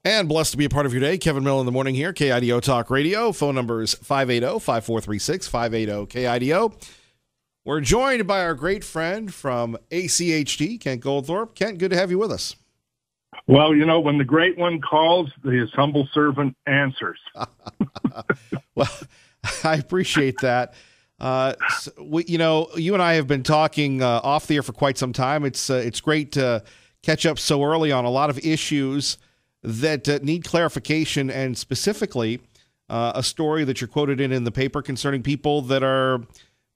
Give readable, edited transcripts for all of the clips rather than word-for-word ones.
And blessed to be a part of your day. Kevin Miller in the morning here, KIDO Talk Radio. Phone number is 580-5436, 580-KIDO. We're joined by our great friend from ACHD, Kent Goldthorpe. Kent, good to have you with us. Well, you know, when the great one calls, his humble servant answers. Well, I appreciate that. You and I have been talking off the air for quite some time. It's great to catch up so early on a lot of issues that need clarification, and specifically a story that you're quoted in the paper concerning people that are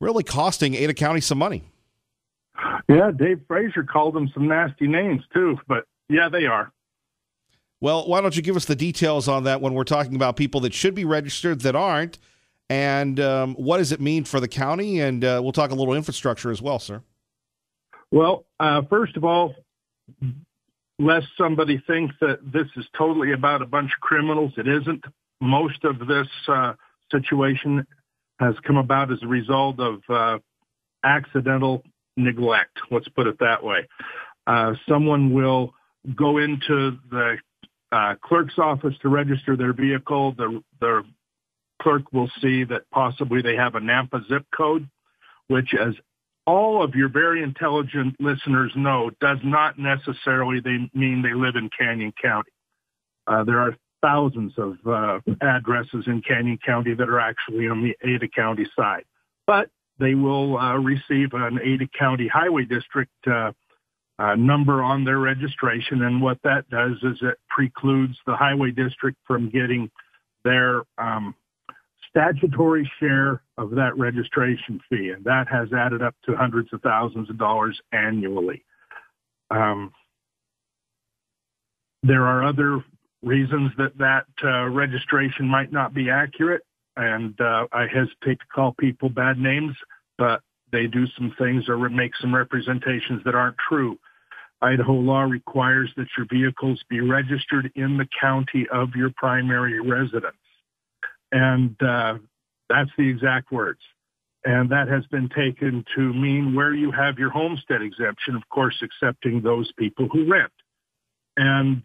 really costing Ada County some money. Yeah, Dave Frazier called them some nasty names too, but yeah, they are. Well, why don't you give us the details on that when we're talking about people that should be registered that aren't, and what does it mean for the county? And we'll talk a little infrastructure as well, sir. Well, first of all, lest somebody thinks that this is totally about a bunch of criminals, it isn't. Most of this situation has come about as a result of accidental neglect. Let's put it that way. Someone will go into the clerk's office to register their vehicle. The clerk will see that possibly they have a Nampa zip code, which, as all of your very intelligent listeners know, does not necessarily mean they live in Canyon County. There are thousands of addresses in Canyon County that are actually on the Ada County side. But they will receive an Ada County Highway District number on their registration, and what that does is it precludes the Highway District from getting their statutory share of that registration fee, and that has added up to hundreds of thousands of dollars annually. There are other reasons that registration might not be accurate, and I hesitate to call people bad names, but they do some things or make some representations that aren't true. Idaho law requires that your vehicles be registered in the county of your primary residence. And that's the exact words. And that has been taken to mean where you have your homestead exemption, of course, excepting those people who rent. And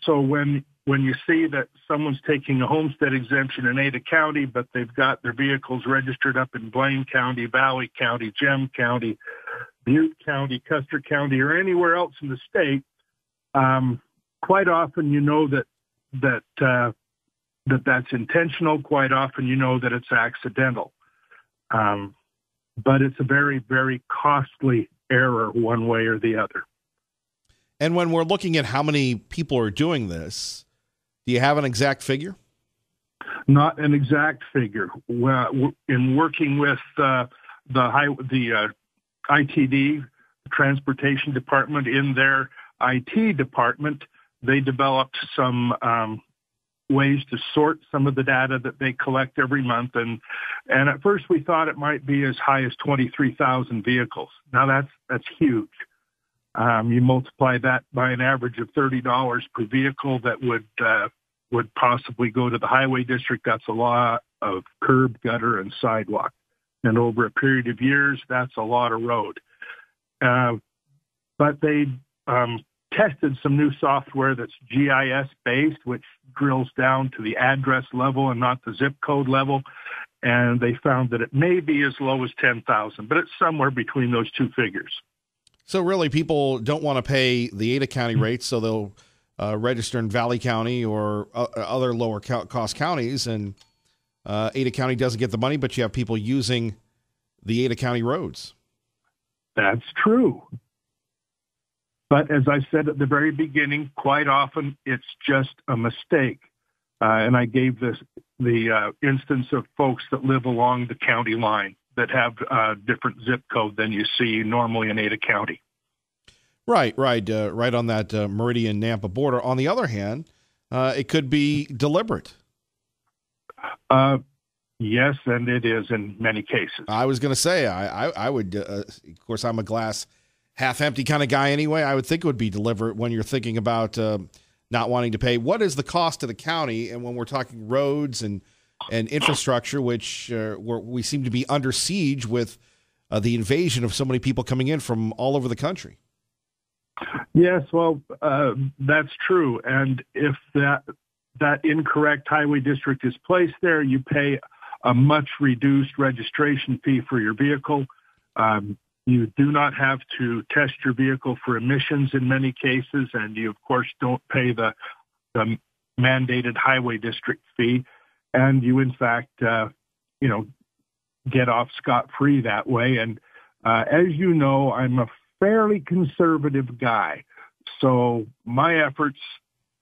so when you see that someone's taking a homestead exemption in Ada County, but they've got their vehicles registered up in Blaine County, Valley County, Gem County, Butte County, Custer County, or anywhere else in the state, quite often you know that's intentional. Quite often you know that it's accidental. But it's a very, very costly error one way or the other. And when we're looking at how many people are doing this, do you have an exact figure? Not an exact figure. Well, in working with the ITD, Transportation Department, in their IT department, they developed some ways to sort some of the data that they collect every month. And at first we thought it might be as high as 23,000 vehicles. Now that's huge. You multiply that by an average of $30 per vehicle that would possibly go to the highway district. That's a lot of curb, gutter, and sidewalk. And over a period of years, that's a lot of road. But they tested some new software that's GIS-based, which drills down to the address level and not the zip code level. And they found that it may be as low as 10,000, but it's somewhere between those two figures. So really, people don't want to pay the Ada County rates, so they'll register in Valley County or other lower cost counties, and Ada County doesn't get the money, but you have people using the Ada County roads. That's true. But as I said at the very beginning, quite often it's just a mistake. And I gave the instance of folks that live along the county line that have a different zip code than you see normally in Ada County. Right on that Meridian-Nampa border. On the other hand, it could be deliberate. Yes, and it is in many cases. I was going to say, I would, of course, I'm a glass half empty kind of guy anyway. I would think it would be deliberate when you're thinking about not wanting to pay. What is the cost to the county? And when we're talking roads and infrastructure, which we seem to be under siege with the invasion of so many people coming in from all over the country. Yes, well, that's true. And if that incorrect highway district is placed there, you pay a much reduced registration fee for your vehicle. You do not have to test your vehicle for emissions in many cases, and you, of course, don't pay the mandated highway district fee. And you, in fact, get off scot-free that way. And as you know, I'm a fairly conservative guy. So my efforts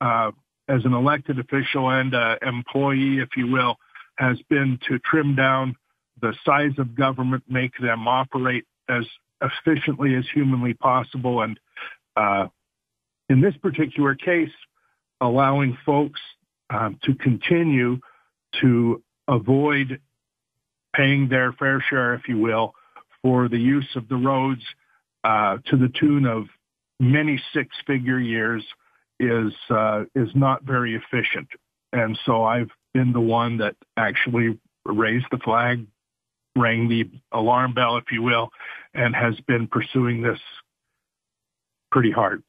as an elected official and employee, if you will, has been to trim down the size of government, make them operate as efficiently as humanly possible. And in this particular case, allowing folks to continue to avoid paying their fair share, if you will, for the use of the roads to the tune of many six-figure years is not very efficient. And so I've been the one that actually raised the flag, rang the alarm bell, if you will, and has been pursuing this pretty hard.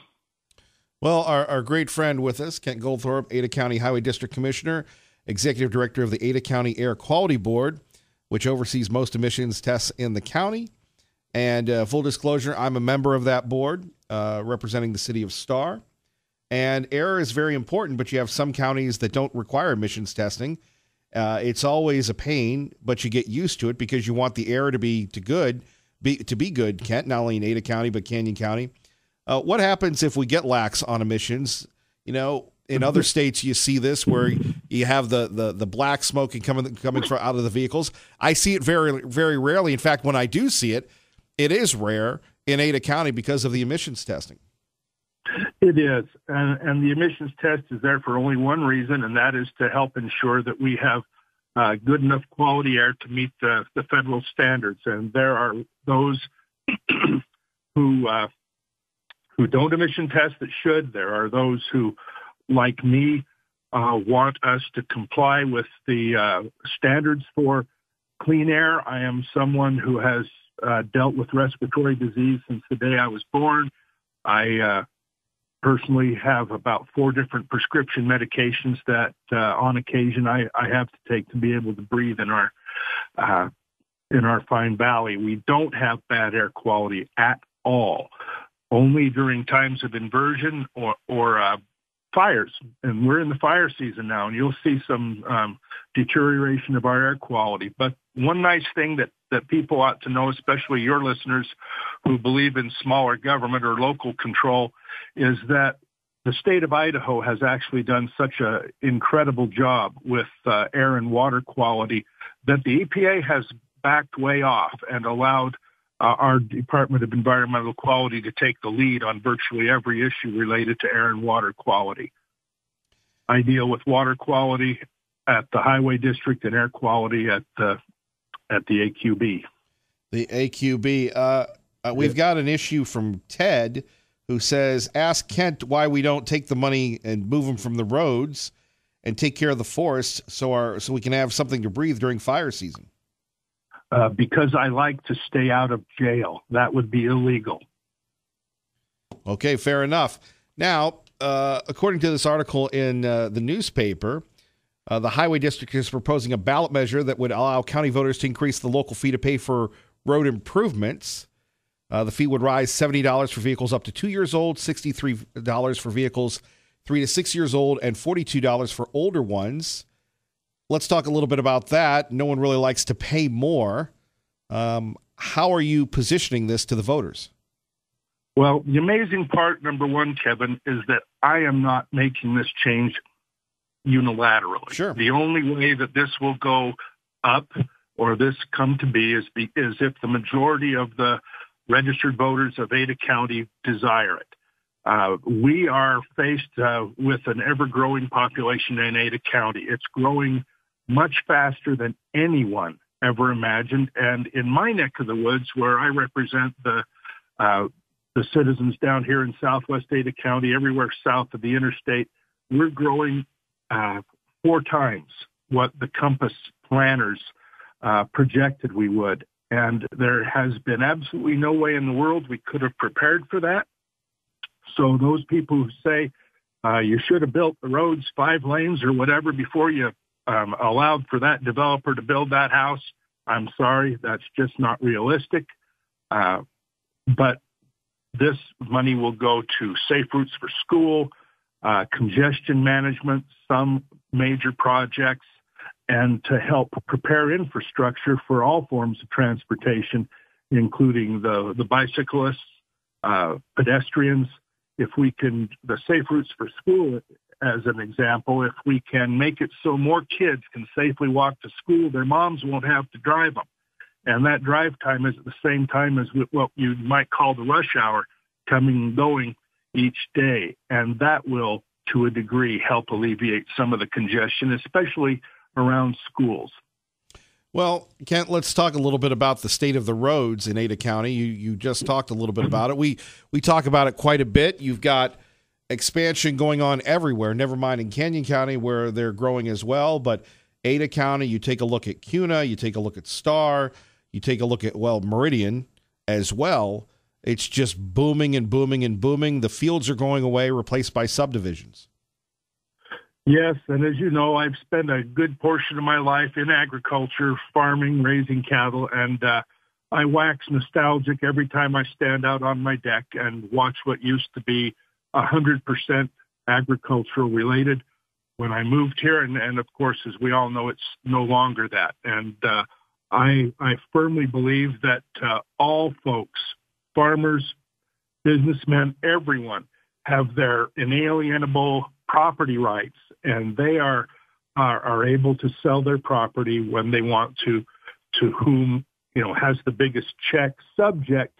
Well, our great friend with us, Kent Goldthorpe, Ada County Highway District Commissioner, Executive Director of the Ada County Air Quality Board, which oversees most emissions tests in the county. And full disclosure, I'm a member of that board representing the city of Star. And air is very important, but you have some counties that don't require emissions testing. It's always a pain, but you get used to it because you want the air to be good, Kent, not only in Ada County, but Canyon County. What happens if we get lax on emissions? You know, in other states, you see this where you have the black smoke coming from out of the vehicles. I see it very, very rarely. In fact, when I do see it, it is rare in Ada County because of the emissions testing. It is. And the emissions test is there for only one reason, and that is to help ensure that we have good enough quality air to meet the federal standards. And there are those who don't emission test that should. There are those who, like me, want us to comply with the standards for clean air. I am someone who has dealt with respiratory disease since the day I was born. I personally have about 4 different prescription medications that on occasion I have to take to be able to breathe in our fine valley. We don't have bad air quality at all, only during times of inversion or fires. And we're in the fire season now, and you'll see some deterioration of our air quality. But one nice thing that people ought to know, especially your listeners who believe in smaller government or local control, is that the state of Idaho has actually done such an incredible job with air and water quality that the EPA has backed way off and allowed our Department of Environmental Quality to take the lead on virtually every issue related to air and water quality. I deal with water quality at the Highway District and air quality at the AQB. The AQB. We've got an issue from Ted who says, ask Kent why we don't take the money and move them from the roads and take care of the forests so we can have something to breathe during fire season. Because I like to stay out of jail. That would be illegal. Okay, fair enough. Now, according to this article in the newspaper, the Highway District is proposing a ballot measure that would allow county voters to increase the local fee to pay for road improvements. The fee would rise $70 for vehicles up to 2 years old, $63 for vehicles 3 to 6 years old, and $42 for older ones. Let's talk a little bit about that. No one really likes to pay more. How are you positioning this to the voters? Well, the amazing part, number one, Kevin, is that I am not making this change unilaterally. Sure. The only way that this will go up or this come to be is if the majority of the registered voters of Ada County desire it. We are faced with an ever-growing population in Ada County. It's growing much faster than anyone ever imagined. And in my neck of the woods, where I represent the citizens down here in southwest Ada County, everywhere south of the interstate, we're growing 4 times what the Compass planners projected we would. And there has been absolutely no way in the world we could have prepared for that. So those people who say you should have built the roads 5 lanes or whatever before you allowed for that developer to build that house, I'm sorry, that's just not realistic. But this money will go to safe routes for school, congestion management, some major projects, and to help prepare infrastructure for all forms of transportation, including the bicyclists, pedestrians. If we can, the safe routes for school, as an example, if we can make it so more kids can safely walk to school, their moms won't have to drive them. And that drive time is at the same time as what you might call the rush hour, coming and going each day. And that will, to a degree, help alleviate some of the congestion, especially around schools. Well, Kent, let's talk a little bit about the state of the roads in Ada County. You just talked a little bit about it. We talk about it quite a bit. You've got expansion going on everywhere, never mind in Canyon County where they're growing as well. But Ada County, you take a look at Cuna, you take a look at Star, you take a look at, Meridian as well. It's just booming and booming and booming. The fields are going away, replaced by subdivisions. Yes, and as you know, I've spent a good portion of my life in agriculture, farming, raising cattle, and I wax nostalgic every time I stand out on my deck and watch what used to be 100% agricultural related when I moved here. And of course, as we all know, it's no longer that. And I firmly believe that all folks, farmers, businessmen, everyone, have their inalienable property rights, and they are able to sell their property when they want to whom, has the biggest check, subject,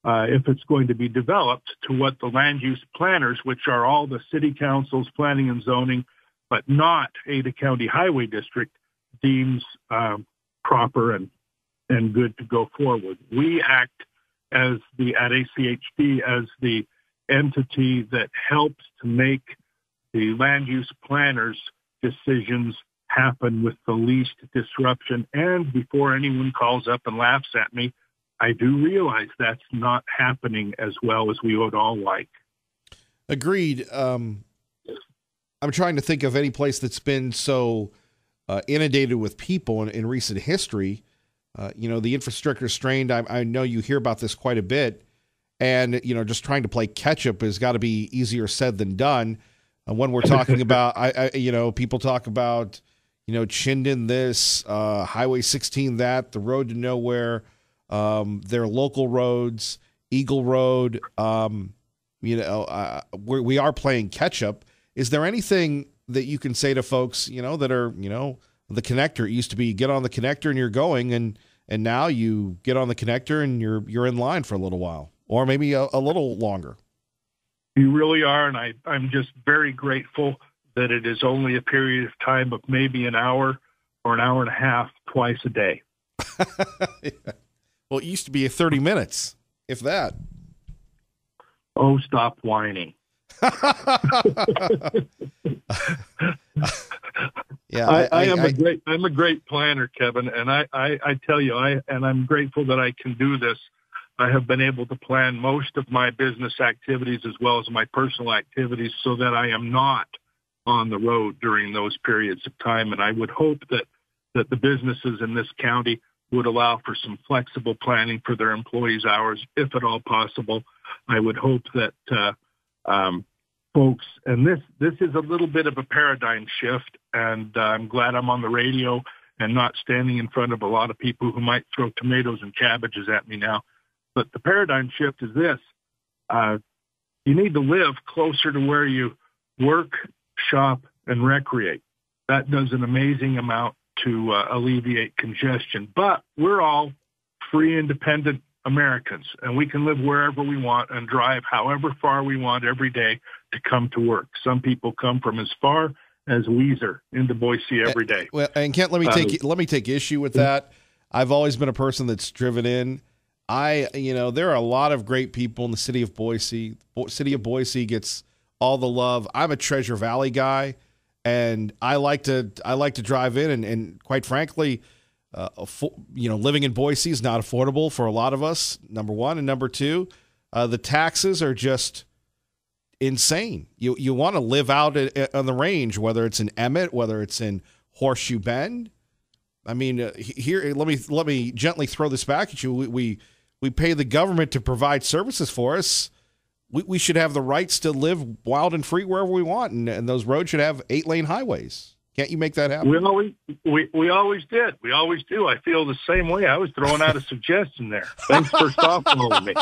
if it's going to be developed, to what the land use planners, which are all the city councils, planning and zoning, but not Ada County Highway District, deems proper and good to go forward. We act at ACHD as the entity that helps to make the land use planners' decisions happen with the least disruption. And before anyone calls up and laughs at me, I do realize that's not happening as well as we would all like. Agreed. I'm trying to think of any place that's been so inundated with people in recent history. The infrastructure strained. I know you hear about this quite a bit. And, just trying to play catch up has got to be easier said than done. When we're talking about, people talk about, Chinden this, Highway 16 that, the road to nowhere, their local roads, Eagle Road, we are playing catch up. Is there anything that you can say to folks, that are, the connector? It used to be get on the connector and you're going, and now you get on the connector and you're in line for a little while, or maybe a little longer. You really are, and I'm just very grateful that it is only a period of time of maybe an hour or an hour and a half twice a day. Yeah. Well, it used to be 30 minutes, if that. Oh, stop whining. Yeah, I'm a great planner, Kevin, and I tell you, I'm grateful that I can do this. I have been able to plan most of my business activities as well as my personal activities so that I am not on the road during those periods of time. And I would hope that the businesses in this county would allow for some flexible planning for their employees' hours, if at all possible. I would hope that folks, and this is a little bit of a paradigm shift, and I'm glad I'm on the radio and not standing in front of a lot of people who might throw tomatoes and cabbages at me now. But the paradigm shift is this. You need to live closer to where you work, shop, and recreate. That does an amazing amount to alleviate congestion. But we're all free, independent Americans, and we can live wherever we want and drive however far we want every day to come to work. Some people come from as far as Weiser into Boise every day. Well, and Kent, let me take issue with that. I've always been a person that's driven in. There are a lot of great people in the city of Boise. City of Boise gets all the love. I'm a Treasure Valley guy, and I like to drive in. And quite frankly, living in Boise is not affordable for a lot of us. Number one, and number two, the taxes are just insane. You want to live out on the range, whether it's in Emmett, whether it's in Horseshoe Bend. I mean, here, let me gently throw this back at you. We pay the government to provide services for us. We should have the rights to live wild and free wherever we want, and those roads should have 8-lane highways. Can't you make that happen? We always did. We always do. I feel the same way. I was throwing out a suggestion there. Thanks for softballing me.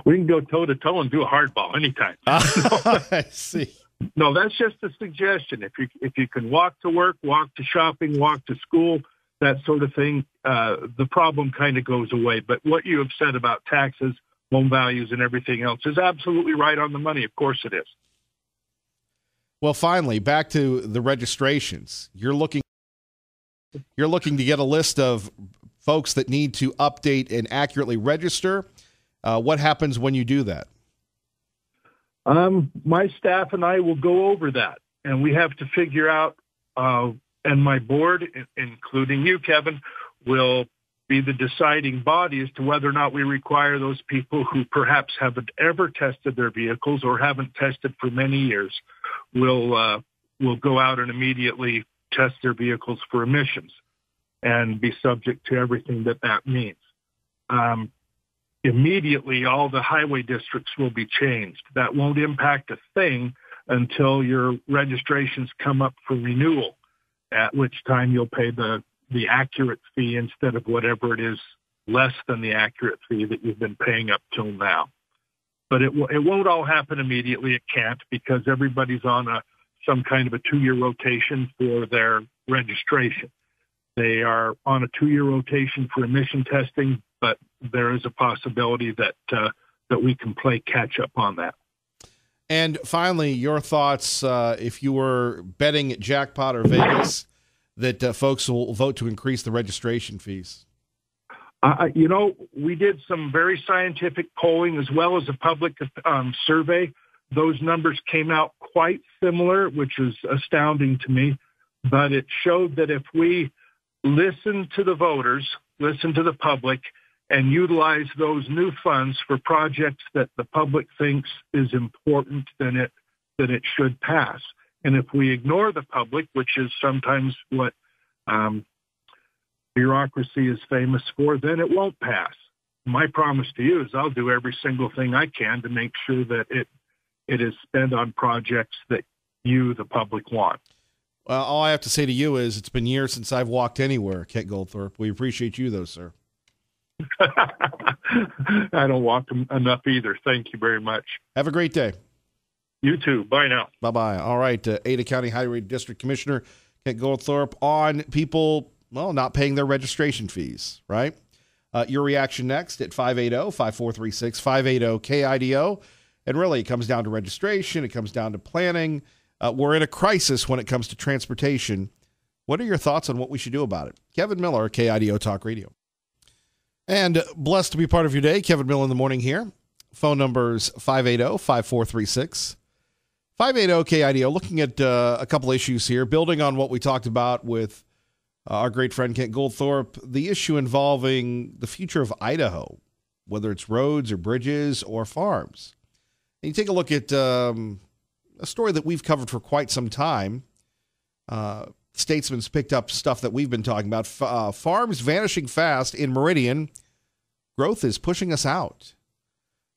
We can go toe-to-toe and do a hardball anytime. I see. No, that's just a suggestion. If you can walk to work, walk to shopping, walk to school, that sort of thing, the problem kind of goes away. But what you have said about taxes, home values, and everything else is absolutely right on the money. Of course it is. Well, finally, back to the registrations. You're looking to get a list of folks that need to update and accurately register. What happens when you do that? My staff and I will go over that, and we have to figure out, and my board, including you, Kevin, will be the deciding body as to whether or not we require those people who perhaps haven't ever tested their vehicles or haven't tested for many years will go out and immediately test their vehicles for emissions and be subject to everything that means. Immediately, all the highway districts will be changed. That won't impact a thing until your registrations come up for renewal, at which time you'll pay the accurate fee instead of whatever it is less than the accurate fee that you've been paying up till now. But it won't all happen immediately. It can't, because everybody's on some kind of a 2-year rotation for their registration. They are on a 2-year rotation for emission testing, but there is a possibility that we can play catch up on that. And finally, your thoughts, if you were betting at Jackpot or Vegas, that folks will vote to increase the registration fees? We did some very scientific polling as well as a public survey. Those numbers came out quite similar, which is astounding to me. But it showed that if we listen to the voters, listen to the public, and utilize those new funds for projects that the public thinks is important, then it should pass. And if we ignore the public, which is sometimes what bureaucracy is famous for, then it won't pass. My promise to you is I'll do every single thing I can to make sure that it is spent on projects that you, the public, want. Well, all I have to say to you is it's been years since I've walked anywhere, Kent Goldthorpe. We appreciate you, though, sir. I don't walk enough either. Thank you very much. Have a great day. You too. Bye now. Bye-bye. All right, Ada County Highway District Commissioner Kent Goldthorpe on people, not paying their registration fees, right? Your reaction next at 580-5436, 580-KIDO. And really, it comes down to registration. It comes down to planning. We're in a crisis when it comes to transportation. What are your thoughts on what we should do about it? Kevin Miller, KIDO Talk Radio. And blessed to be part of your day. Kevin Miller in the morning here. Phone numbers 580-5436. 580-KIDO. Looking at a couple issues here. Building on what we talked about with our great friend Kent Goldthorpe, the issue involving the future of Idaho, whether it's roads or bridges or farms. And you take a look at a story that we've covered for quite some time. Statesman's picked up stuff that we've been talking about. Farms vanishing fast in Meridian. Growth is pushing us out.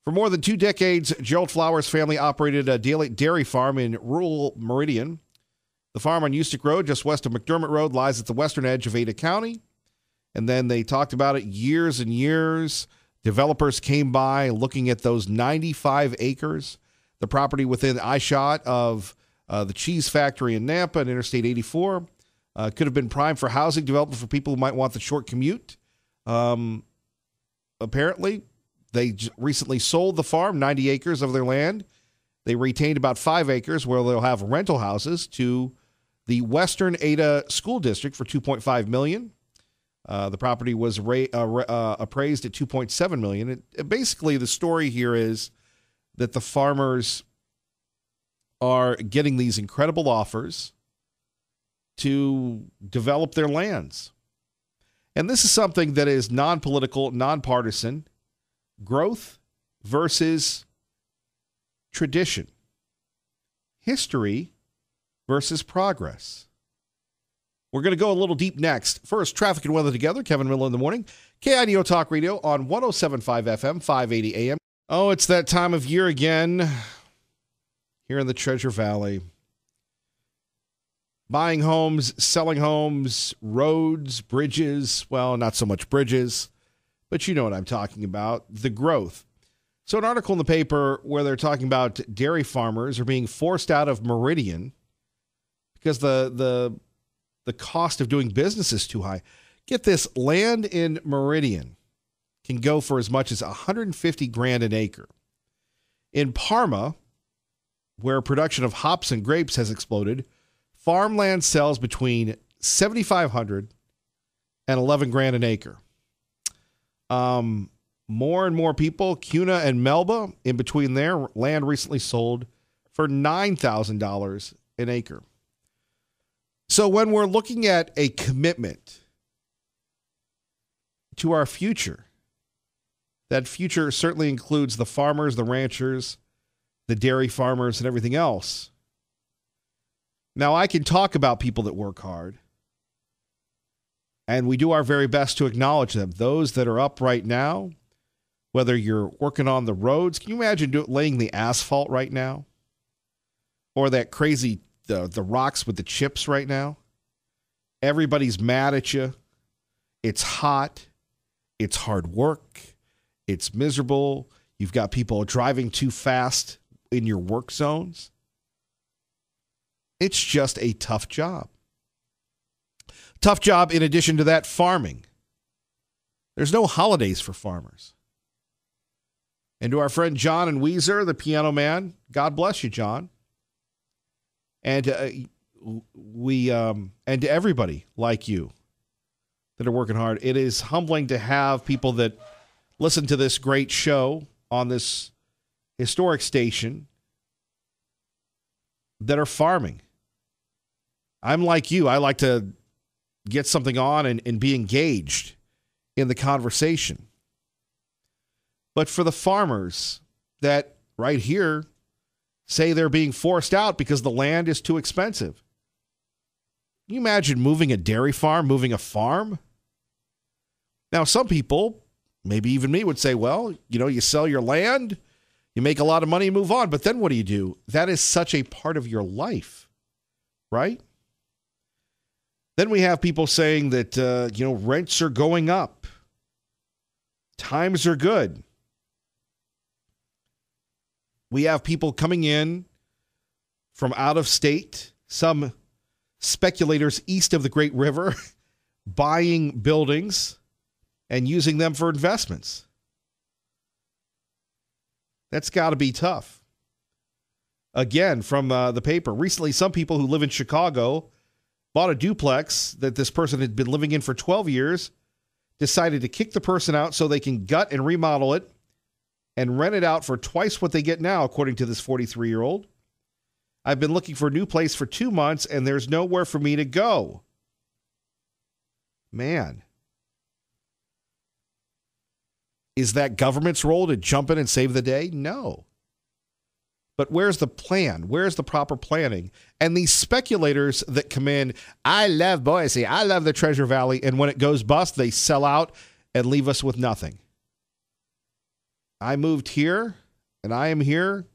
For more than 2 decades, Gerald Flowers' family operated a dairy farm in rural Meridian. The farm on Ustick Road, just west of McDermott Road, lies at the western edge of Ada County. And then they talked about it years and years. Developers came by looking at those 95 acres, the property within eyeshot of the cheese factory in Nampa and Interstate 84. Could have been prime for housing development for people who might want the short commute. Apparently, they recently sold the farm, 90 acres of their land. They retained about 5 acres where they'll have rental houses to the Western Ada School District for $2.5 million. The property was appraised at $2.7 million. Basically, the story here is that the farmers are getting these incredible offers to develop their lands. And this is something that is non-political, non-partisan. Growth versus tradition, history versus progress. We're going to go a little deep next. First, traffic and weather together. Kevin Miller in the morning. KIDO Talk Radio on 107.5 FM, 580 AM. Oh, it's that time of year again here in the Treasure Valley. Buying homes, selling homes, roads, bridges. Well, not so much bridges, but you know what I'm talking about. The growth. So an article in the paper where they're talking about dairy farmers are being forced out of Meridian because the cost of doing business is too high. Get this, land in Meridian can go for as much as $150,000 an acre. In Parma, where production of hops and grapes has exploded, farmland sells between $7,500 and $11,000 an acre. More and more people, Cuna and Melba, in between there, land recently sold for $9,000 an acre. So when we're looking at a commitment to our future, that future certainly includes the farmers, the ranchers, the dairy farmers, and everything else. Now, I can talk about people that work hard, and we do our very best to acknowledge them. Those that are up right now, whether you're working on the roads, can you imagine laying the asphalt right now? Or that crazy, the rocks with the chips right now? Everybody's mad at you. It's hot. It's hard work. It's miserable. You've got people driving too fast in your work zones. It's just a tough job. Tough job in addition to that, farming. There's no holidays for farmers. And to our friend John and Weezer, the piano man, God bless you, John. And and to everybody like you that are working hard. It is humbling to have people that listen to this great show on this historic station that are farming. I'm like you. I like to get something on and be engaged in the conversation. But for the farmers that right here say they're being forced out because the land is too expensive. Can you imagine moving a dairy farm, moving a farm? Now, some people, maybe even me, would say, well, you sell your land, you make a lot of money and move on. But then what do? That is such a part of your life, right? Then we have people saying that, rents are going up. Times are good. We have people coming in from out of state, some speculators east of the Great River, buying buildings and using them for investments. That's got to be tough. Again, from the paper, recently some people who live in Chicago bought a duplex that this person had been living in for 12 years, decided to kick the person out so they can gut and remodel it and rent it out for twice what they get now, according to this 43-year-old. I've been looking for a new place for 2 months, and there's nowhere for me to go. Man. Is that government's role to jump in and save the day? No. But where's the plan? Where's the proper planning? And these speculators that come in, I love Boise, I love the Treasure Valley, and when it goes bust, they sell out and leave us with nothing. I moved here, and I am here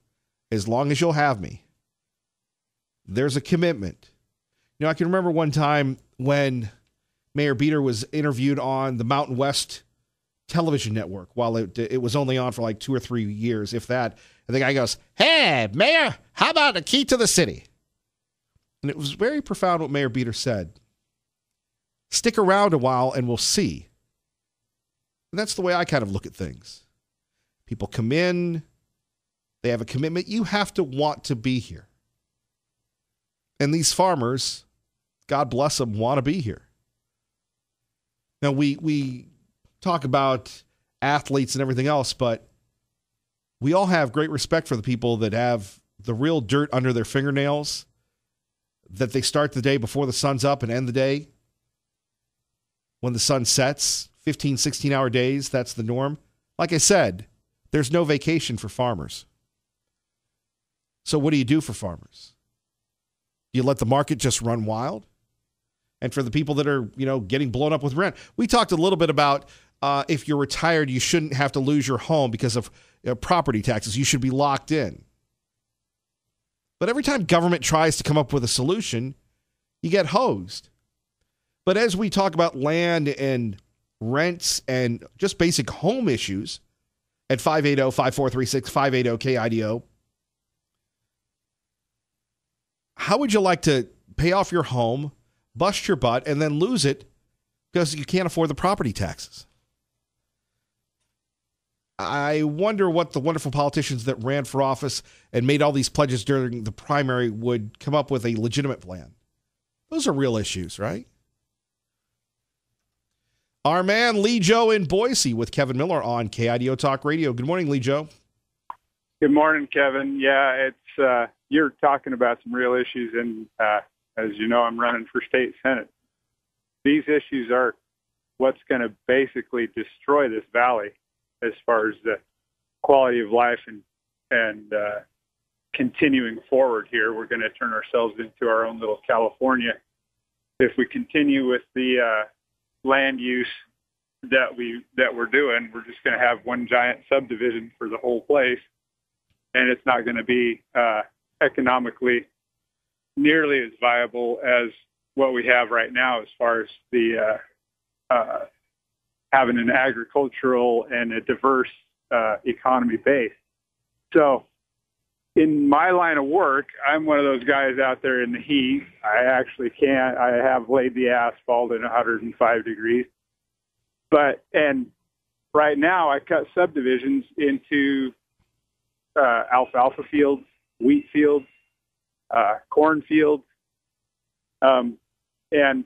as long as you'll have me. There's a commitment. I can remember one time when Mayor Beater was interviewed on the Mountain West television network while it was only on for like 2 or 3 years, if that. And the guy goes, "Hey, Mayor, how about a key to the city?" And it was very profound what Mayor Beater said. Stick around a while and we'll see. And that's the way I kind of look at things. People come in, they have a commitment. You have to want to be here. And these farmers, God bless them, want to be here. Now, we talk about athletes and everything else, but we all have great respect for the people that have the real dirt under their fingernails, that they start the day before the sun's up and end the day when the sun sets. 15, 16-hour days, that's the norm. Like I said, there's no vacation for farmers. So what do you do for farmers? You let the market just run wild? And for the people that are, getting blown up with rent, we talked a little bit about if you're retired, you shouldn't have to lose your home because of property taxes. You should be locked in. But every time government tries to come up with a solution, you get hosed. But as we talk about land and rents and just basic home issues at 580-5436, 580-KIDO, how would you like to pay off your home, bust your butt, and then lose it because you can't afford the property taxes? I wonder what the wonderful politicians that ran for office and made all these pledges during the primary would come up with a legitimate plan. Those are real issues, right? Our man Lee Joe in Boise with Kevin Miller on KIDO Talk Radio. Good morning, Lee Joe. Good morning, Kevin. Yeah, it's you're talking about some real issues, and as you know, I'm running for state senate. These issues are what's going to basically destroy this valley as far as the quality of life and continuing forward here. We're going to turn ourselves into our own little California if we continue with the land use that we're doing. We're just going to have one giant subdivision for the whole place, and it's not going to be economically nearly as viable as what we have right now as far as the having an agricultural and a diverse economy base. So in my line of work, I'm one of those guys out there in the heat. I have laid the asphalt in 105 degrees. And right now I cut subdivisions into alfalfa fields, wheat fields, corn fields. And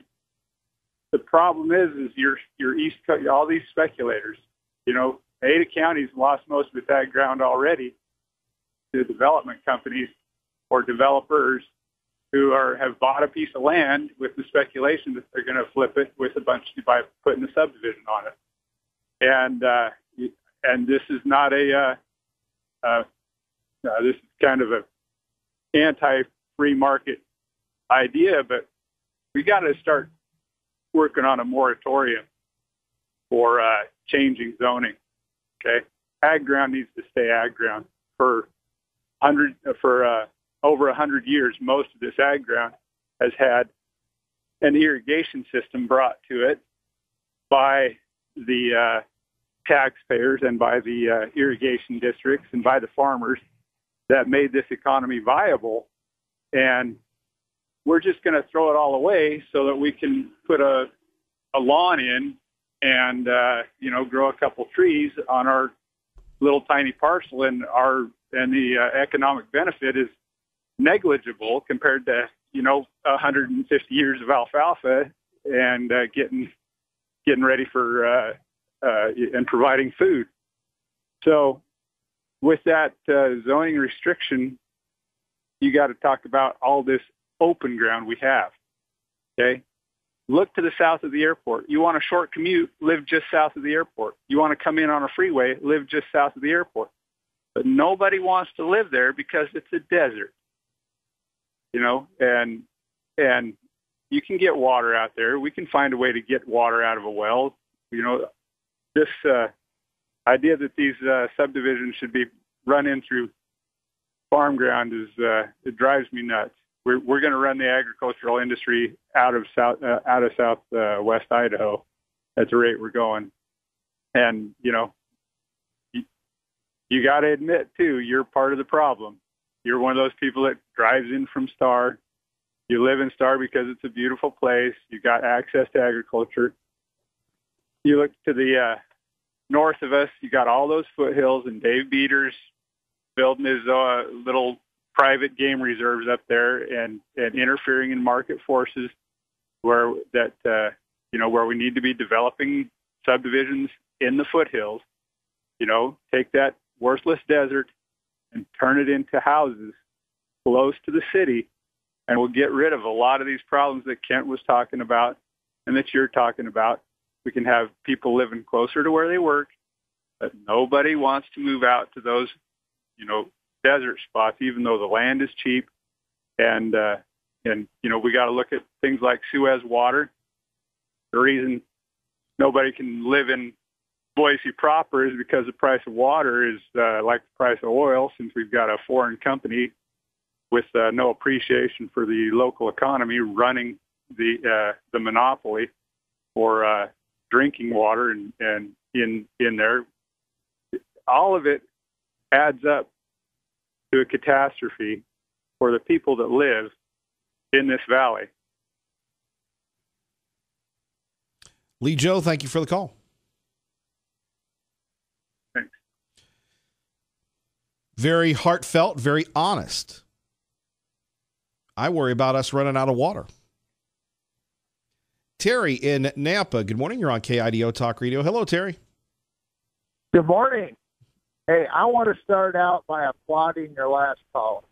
the problem is your East Coast, all these speculators, Ada County's lost most of its ag ground already to development companies or developers who have bought a piece of land with the speculation that they're going to flip it with by putting a subdivision on it. And this is not this is kind of a anti-free market idea, but we got to start working on a moratorium for changing zoning. Okay, ag ground needs to stay ag ground for over 100 years. Most of this ag ground has had an irrigation system brought to it by the taxpayers and by the irrigation districts and by the farmers that made this economy viable. And we're just going to throw it all away so that we can put a lawn in and, grow a couple trees on our little tiny parcel. And the economic benefit is negligible compared to, 150 years of alfalfa and getting ready for and providing food. So with that zoning restriction, you got to talk about all this open ground we have. Okay. Look to the south of the airport. You want a short commute, live just south of the airport. You want to come in on a freeway, live just south of the airport. But nobody wants to live there because it's a desert. And you can get water out there. We can find a way to get water out of a well. This idea that these subdivisions should be run in through farm ground it drives me nuts. We're going to run the agricultural industry out of southwest Idaho at the rate we're going. And, you got to admit, too, you're part of the problem. You're one of those people that drives in from Star. You live in Star because it's a beautiful place. You got access to agriculture. You look to the north of us, you got all those foothills, and Dave Beater's building his little private game reserves up there and interfering in market forces where we need to be developing subdivisions in the foothills. Take that worthless desert and turn it into houses close to the city, and we'll get rid of a lot of these problems that Kent was talking about and that you're talking about. We can have people living closer to where they work, but nobody wants to move out to those, desert spots, even though the land is cheap. And we got to look at things like Suez water. The reason nobody can live in Boise proper is because the price of water is like the price of oil, since we've got a foreign company with no appreciation for the local economy running the monopoly for drinking water and in there. All of it adds up to a catastrophe for the people that live in this valley. Lee Joe, thank you for the call. Thanks. Very heartfelt, very honest. I worry about us running out of water. Terry in Nampa, good morning. You're on KIDO Talk Radio. Hello, Terry. Good morning. Hey, I want to start out by applauding your last call.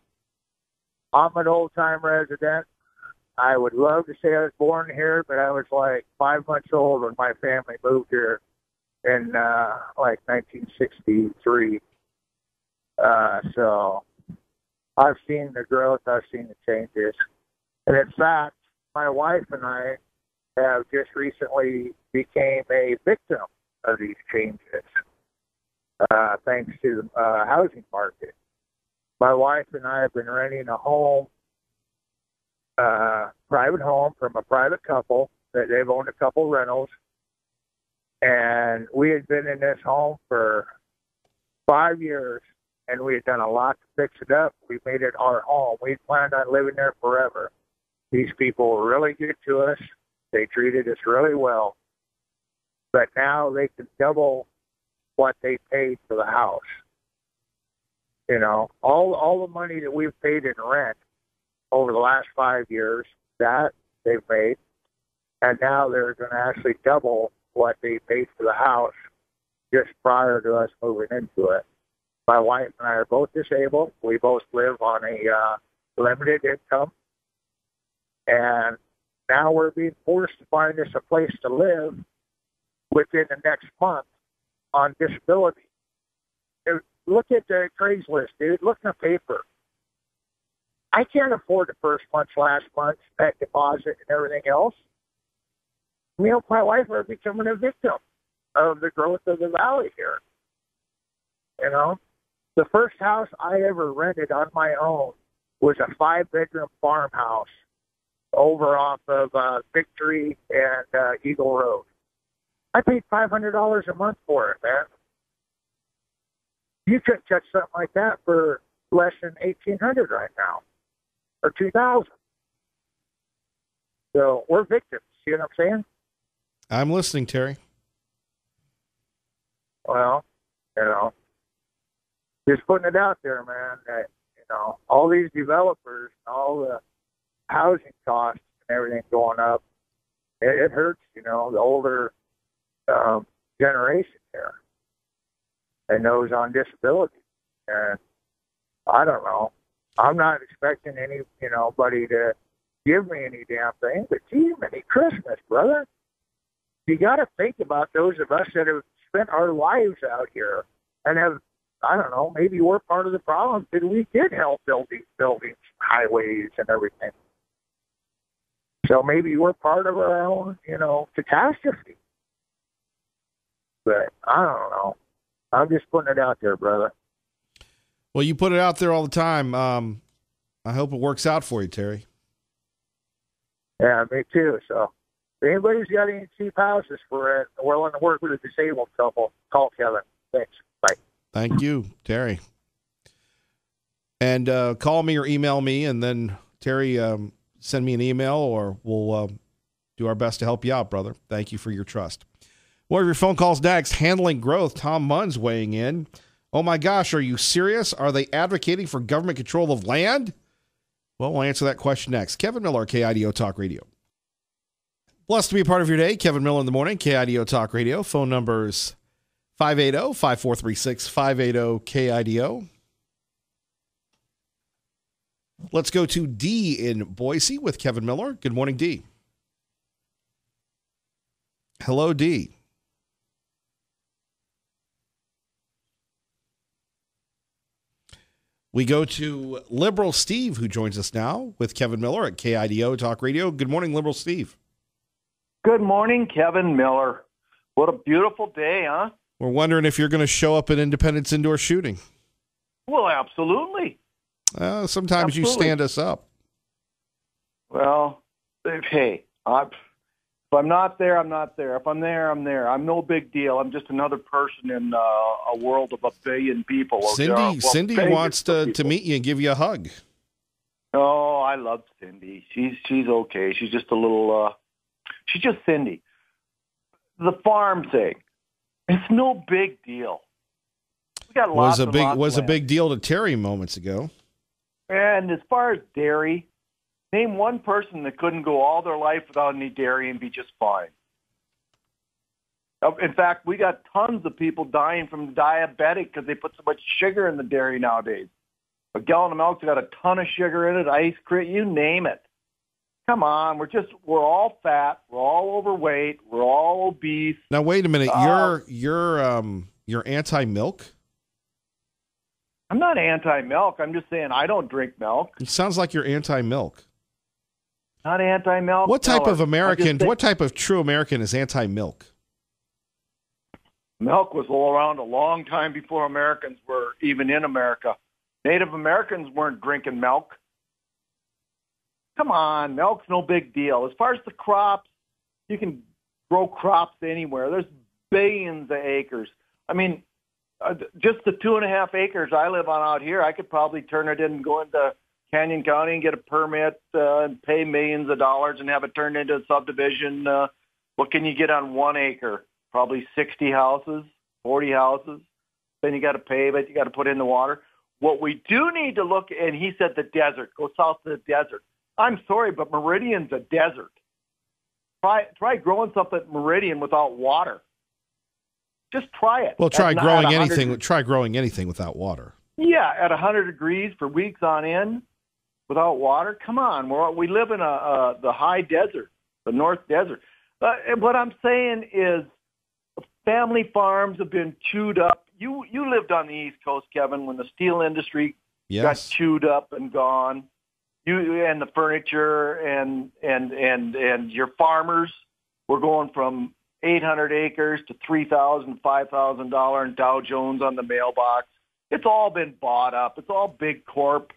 I'm an old-time resident. I would love to say I was born here, but I was like 5 months old when my family moved here in like 1963. So I've seen the growth. I've seen the changes. And in fact, my wife and I have just recently became a victim of these changes, thanks to the housing market. My wife and I have been renting a home, private home from a private couple that they've owned a couple rentals. And we had been in this home for 5 years, and we had done a lot to fix it up. We made it our home. We planned on living there forever. These people were really good to us. They treated us really well. But now they can double what they paid for the house. You know, all the money that we've paid in rent over the last 5 years, that they've made, and now they're going to actually double what they paid for the house just prior to us moving into it. My wife and I are both disabled. We both live on a limited income, and now we're being forced to find us a place to live within the next month on disability. Look at the Craigslist, dude. Look in the paper. I can't afford the first month's last month's pet deposit and everything else. Me and my wife are becoming a victim of the growth of the valley here. You know, the first house I ever rented on my own was a 5-bedroom farmhouse over off of Victory and Eagle Road. I paid $500 a month for it, man. You couldn't catch something like that for less than $1,800 right now, or $2,000. So we're victims. See what I'm saying? I'm listening, Terry. Well, you know, just putting it out there, man. That, you know, all these developers, all the housing costs and everything going up, it hurts. You know, the older generation here, and those on disability. And I don't know. I'm not expecting anybody to give me any damn thing, but gee, many Christmas, brother. You got to think about those of us that have spent our lives out here and have, I don't know, maybe we're part of the problem because we did help build these buildings, highways, and everything. So maybe we're part of our own, catastrophe. But I don't know. I'm just putting it out there, brother. Well, you put it out there all the time. I hope it works out for you, Terry. Yeah, me too. So if anybody's got any cheap houses for it, willing to work with a disabled couple, call Kevin. Thanks. Bye. Thank you, Terry. And call me or email me, and then, Terry, send me an email, or we'll do our best to help you out, brother. Thank you for your trust. One of your phone calls next. Handling growth. Tom Munn's weighing in. Oh, my gosh, are you serious? Are they advocating for government control of land? Well, we'll answer that question next. Kevin Miller, KIDO Talk Radio. Blessed to be a part of your day. Kevin Miller in the morning, KIDO Talk Radio. Phone numbers 580-5436, 580-KIDO. Let's go to D in Boise with Kevin Miller. Good morning, D. Hello, D. We go to Liberal Steve, who joins us now with Kevin Miller at KIDO Talk Radio. Good morning, Liberal Steve. Good morning, Kevin Miller. What a beautiful day, huh? We're wondering if you're going to show up at Independence Indoor Shooting. Well, absolutely. Sometimes you stand us up. Well, hey, if I'm not there, I'm not there. If I'm there, I'm there. I'm no big deal. I'm just another person in a world of a billion people. Cindy wants to meet you and give you a hug. Oh, I love Cindy. She's okay. She's just a little. She's just Cindy. The farm thing. It's no big deal. We got lots of a big deal to Terry moments ago. And as far as dairy, name one person that couldn't go all their life without any dairy and be just fine. In fact, we got tons of people dying from diabetic because they put so much sugar in the dairy nowadays. A gallon of milk's got a ton of sugar in it, ice cream, you name it. Come on, we're all fat, we're all overweight, we're all obese. Now wait a minute, you're anti-milk? I'm not anti-milk. I'm just saying I don't drink milk. It sounds like you're anti-milk. Not anti-milk. What type of American? What type of true American is anti-milk? Milk was all around a long time before Americans were even in America. Native Americans weren't drinking milk. Come on, milk's no big deal. As far as the crops, you can grow crops anywhere. There's billions of acres. I mean, just the 2.5 acres I live on out here, I could probably turn it in and go into Canyon County and get a permit and pay millions of dollars and have it turned into a subdivision. What can you get on 1 acre? Probably 60 houses, 40 houses. Then you got to pave it. You got to put in the water. What we do need to look, and he said the desert, go south to the desert. I'm sorry, but Meridian's a desert. Try growing something at Meridian without water. Just try it. Well, try growing anything. Try growing anything without water. Yeah, at 100 degrees for weeks on end, without water. Come on, we live in the high desert, the North Desert. What I'm saying is, family farms have been chewed up. You lived on the East Coast, Kevin, when the steel industry got chewed up and gone. You and the furniture and your farmers were going from 800 acres to $3,000, $5,000 and Dow Jones on the mailbox. It's all been bought up. It's all big corp.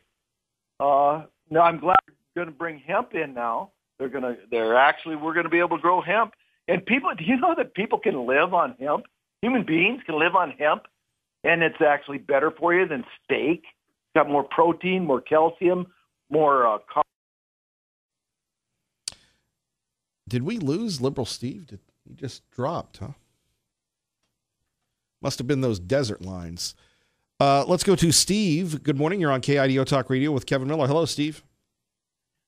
Now I'm glad we're going to bring hemp in now. We're going to be able to grow hemp. And people, do you know that people can live on hemp? Human beings can live on hemp, and it's actually better for you than steak. It's got more protein, more calcium, more carbs. Did we lose Liberal Steve? He just dropped, huh? Must have been those desert lines. Let's go to Steve. Good morning. You're on KIDO Talk Radio with Kevin Miller. Hello, Steve.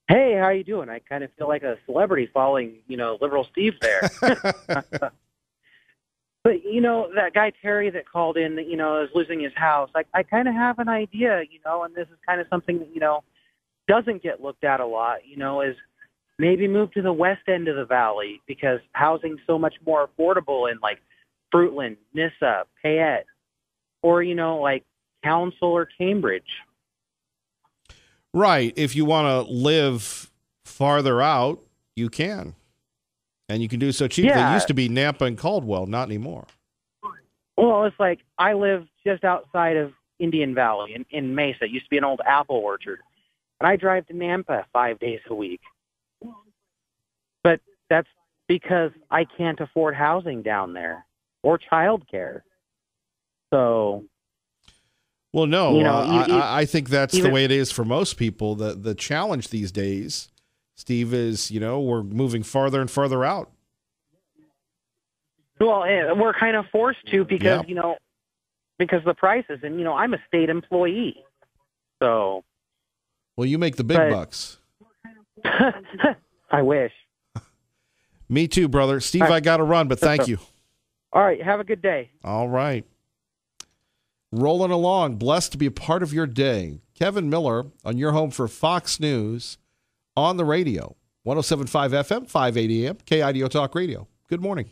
Hey, how you doing? I kind of feel like a celebrity following, Liberal Steve there. But, that guy Terry that called in that, is losing his house, I kind of have an idea, and this is kind of something that, doesn't get looked at a lot, is maybe move to the west end of the valley because housing's so much more affordable in, like, Fruitland, Nissa, Payette, or, like Council or Cambridge. Right. If you want to live farther out, you can. And you can do so cheaply. Yeah. It used to be Nampa and Caldwell, not anymore. Well, it's like I live just outside of Indian Valley in Mesa. It used to be an old apple orchard. And I drive to Nampa 5 days a week. But that's because I can't afford housing down there or childcare. So... Well, no, I think that's the way it is for most people. The challenge these days, Steve, is, we're moving farther and farther out. Well, we're kind of forced to because, because of the prices. And, I'm a state employee. So. Well, you make the big bucks. I wish. Me too, brother. Steve, I got to run, but thank you. All right. Have a good day. All right. Rolling along, blessed to be a part of your day. Kevin Miller on your home for Fox News on the radio. 107.5 FM, 580 AM, KIDO Talk Radio. Good morning.